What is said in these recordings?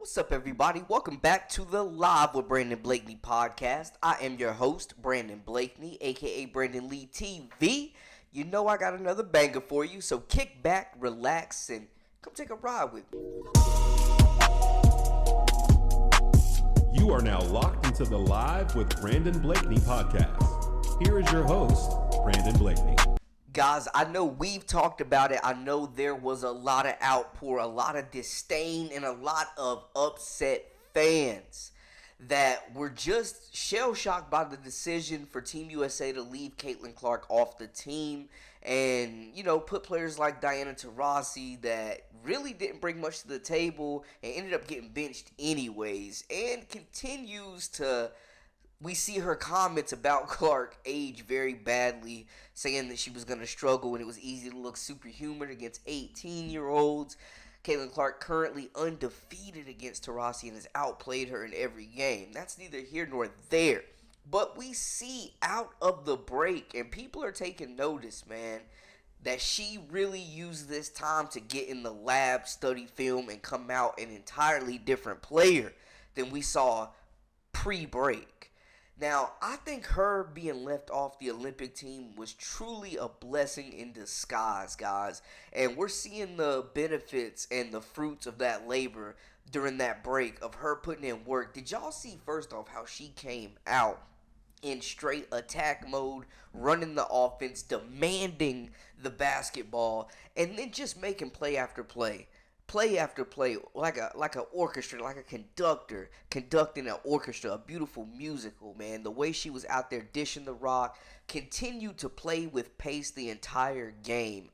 What's up, everybody? Welcome back to the Live with Brandon Blakeney podcast. I am your host, Brandon Blakeney, aka Brandon Lee TV. You know I got another banger for you, so kick back, relax, and come take a ride with me. You are now locked into the Live with Brandon Blakeney podcast. Here is your host, Brandon Blakeney. Guys, I know we've talked about it. I know there was a lot of outpour, a lot of disdain, and a lot of upset fans that were just shell-shocked by the decision for Team USA to leave Caitlin Clark off the team and, put players like Diana Taurasi that really didn't bring much to the table and ended up getting benched anyways, and continues to... We see her comments about Clark age very badly, saying that she was going to struggle and it was easy to look superhuman against 18-year-olds. Caitlin Clark currently undefeated against Taurasi and has outplayed her in every game. That's neither here nor there. But we see out of the break, and people are taking notice, man, that she really used this time to get in the lab, study film, and come out an entirely different player than we saw pre-break. Now, I think her being left off the Olympic team was truly a blessing in disguise, guys. And we're seeing the benefits and the fruits of that labor during that break of her putting in work. Did y'all see, first off, how she came out in straight attack mode, running the offense, demanding the basketball, and then just making play after play? Play after play, like an orchestra, like a conductor conducting an orchestra, a beautiful musical, man. The way she was out there dishing the rock, continued to play with pace the entire game.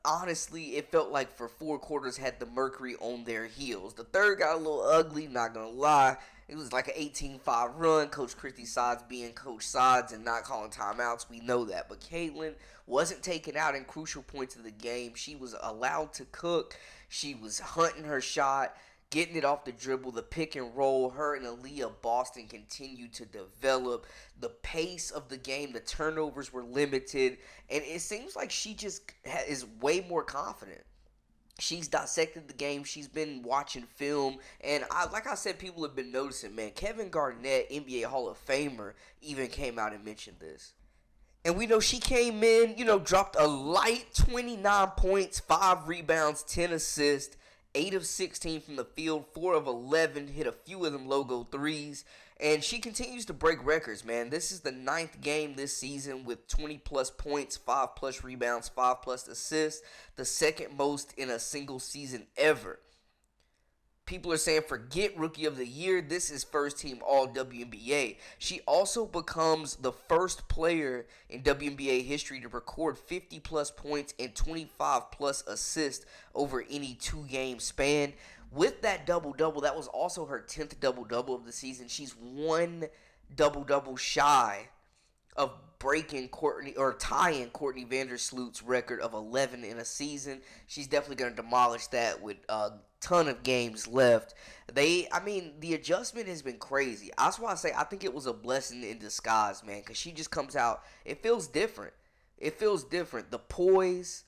Honestly, it felt like for 4 quarters had the Mercury on their heels. The third got a little ugly, not gonna lie. It was like an 18-5 run. Coach Christy Sides being Coach Sides and not calling timeouts. We know that. But Caitlin wasn't taken out in crucial points of the game. She was allowed to cook. She was hunting her shot, getting it off the dribble, the pick and roll. Her and Aaliyah Boston continued to develop. The pace of the game, the turnovers were limited. And it seems like she just is way more confident. She's dissected the game. She's been watching film. And like I said, people have been noticing, man. Kevin Garnett, NBA Hall of Famer, even came out and mentioned this. And we know she came in, dropped a light 29 points, 5 rebounds, 10 assists, 8 of 16 from the field, 4 of 11, hit a few of them logo threes. And she continues to break records, man. This is the 9th game this season with 20-plus points, 5-plus rebounds, 5-plus assists, the second most in a single season ever. People are saying, forget Rookie of the Year. This is first-team All-WNBA. She also becomes the first player in WNBA history to record 50-plus points and 25-plus assists over any 2-game span. With that double-double, that was also her 10th double-double of the season. She's one double-double shy of tying Courtney Vandersloot's record of 11 in a season. She's definitely going to demolish that with a ton of games left. The adjustment has been crazy. That's why I say I think it was a blessing in disguise, man, because she just comes out. It feels different. The poise,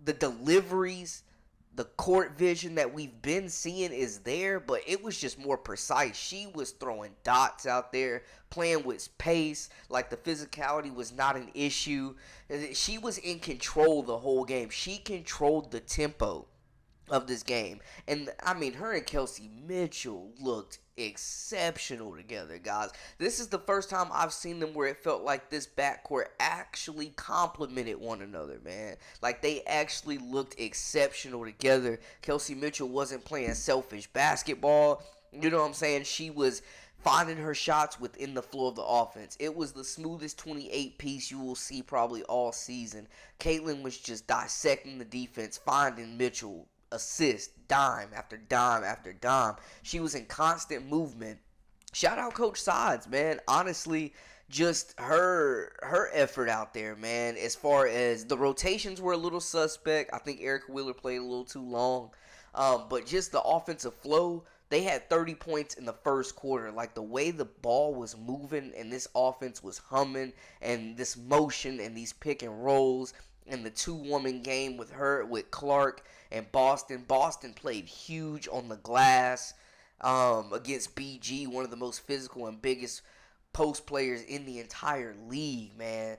the deliveries, the court vision that we've been seeing is there, but it was just more precise. She was throwing dots out there, playing with pace, like the physicality was not an issue. She was in control the whole game. She controlled the tempo of this game. And, her and Kelsey Mitchell looked exceptional together, guys. This is the first time I've seen them where it felt like this backcourt actually complemented one another, man. Like, they actually looked exceptional together. Kelsey Mitchell wasn't playing selfish basketball. You know what I'm saying? She was finding her shots within the flow of the offense. It was the smoothest 28 piece you will see probably all season. Caitlin was just dissecting the defense, finding Mitchell assist, dime after dime after dime. She was in constant movement. Shout out Coach Sides, man. Honestly, just her effort out there, man. As far as the rotations were a little suspect. I think Erica Wheeler played a little too long. But just the offensive flow, they had 30 points in the first quarter. Like, the way the ball was moving and this offense was humming and this motion and these pick and rolls in the 2-woman game with Clark and Boston. Boston played huge on the glass against BG, one of the most physical and biggest post players in the entire league, man.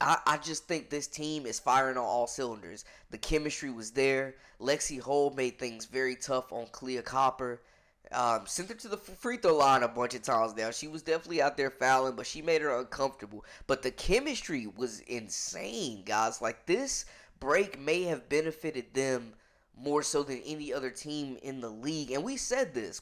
I just think this team is firing on all cylinders. The chemistry was there. Lexi Hull made things very tough on Clea Copper. Sent her to the free throw line a bunch of times now. She was definitely out there fouling, but she made her uncomfortable. But the chemistry was insane, guys. Like, this break may have benefited them more so than any other team in the league. And we said this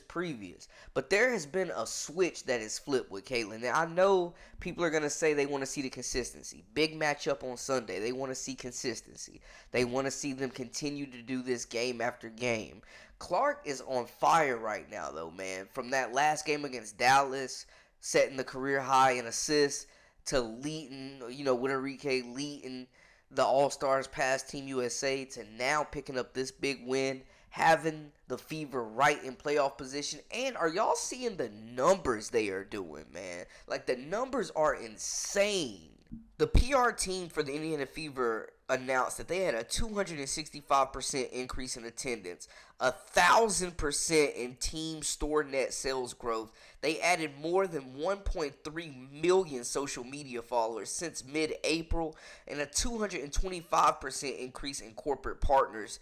previous. But there has been a switch that has flipped with Caitlin. Now, I know people are going to say they want to see the consistency. Big matchup on Sunday. They want to see consistency. They want to see them continue to do this game after game. Clark is on fire right now, though, man. From that last game against Dallas, setting the career high in assists, to leading, with Enrique leading the All-Stars past Team USA, to now picking up this big win, having the Fever right in playoff position. And are y'all seeing the numbers they are doing, man? Like, the numbers are insane. The PR team for the Indiana Fever announced that they had a 265% increase in attendance, 1,000% in team store net sales growth. They added more than 1.3 million social media followers since mid-April, and a 225% increase in corporate partners,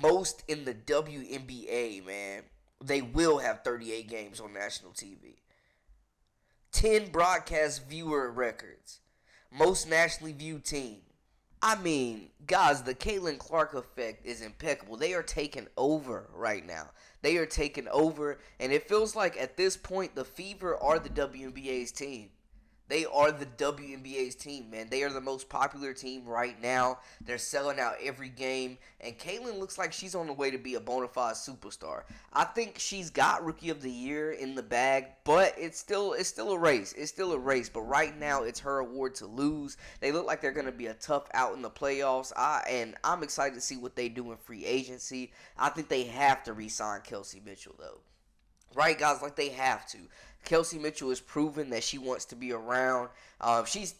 most in the WNBA, man. They will have 38 games on national TV. 10 broadcast viewer records. Most nationally viewed team. I mean, guys, the Caitlin Clark effect is impeccable. They are taking over right now. They are taking over, and it feels like at this point the Fever are the WNBA's team. They are the WNBA's team, man. They are the most popular team right now. They're selling out every game. And Caitlin looks like she's on the way to be a bona fide superstar. I think she's got Rookie of the Year in the bag, but it's still a race. It's still a race. But right now, it's her award to lose. They look like they're going to be a tough out in the playoffs. And I'm excited to see what they do in free agency. I think they have to re-sign Kelsey Mitchell, though. Right, guys? Like, they have to. Kelsey Mitchell has proven that she wants to be around. She's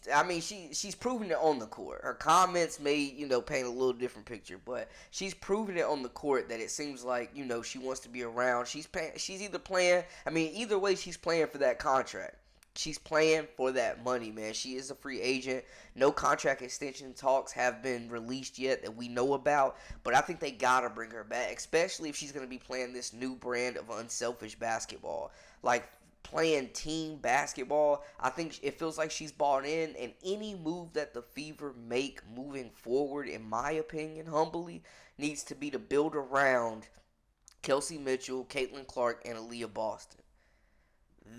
proven it on the court. Her comments may, paint a little different picture, but she's proven it on the court that it seems like, she wants to be around. She's either playing, either way, she's playing for that contract. She's playing for that money, man. She is a free agent. No contract extension talks have been released yet that we know about, but I think they got to bring her back, especially if she's going to be playing this new brand of unselfish basketball. Like, playing team basketball, I think it feels like she's bought in, and any move that the Fever make moving forward, in my opinion, humbly, needs to be to build around Kelsey Mitchell, Caitlin Clark, and Aaliyah Boston.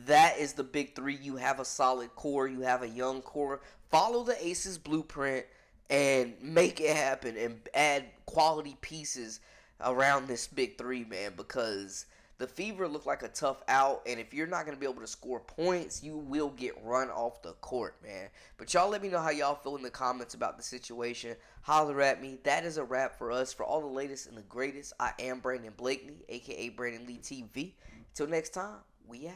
That is the big three. You have a solid core. You have a young core. Follow the Aces blueprint and make it happen and add quality pieces around this big three, man, because the Fever look like a tough out, and if you're not going to be able to score points, you will get run off the court, man. But y'all let me know how y'all feel in the comments about the situation. Holler at me. That is a wrap for us. For all the latest and the greatest, I am Brandon Blakeney, a.k.a. Brandon Lee TV. Until next time, we out.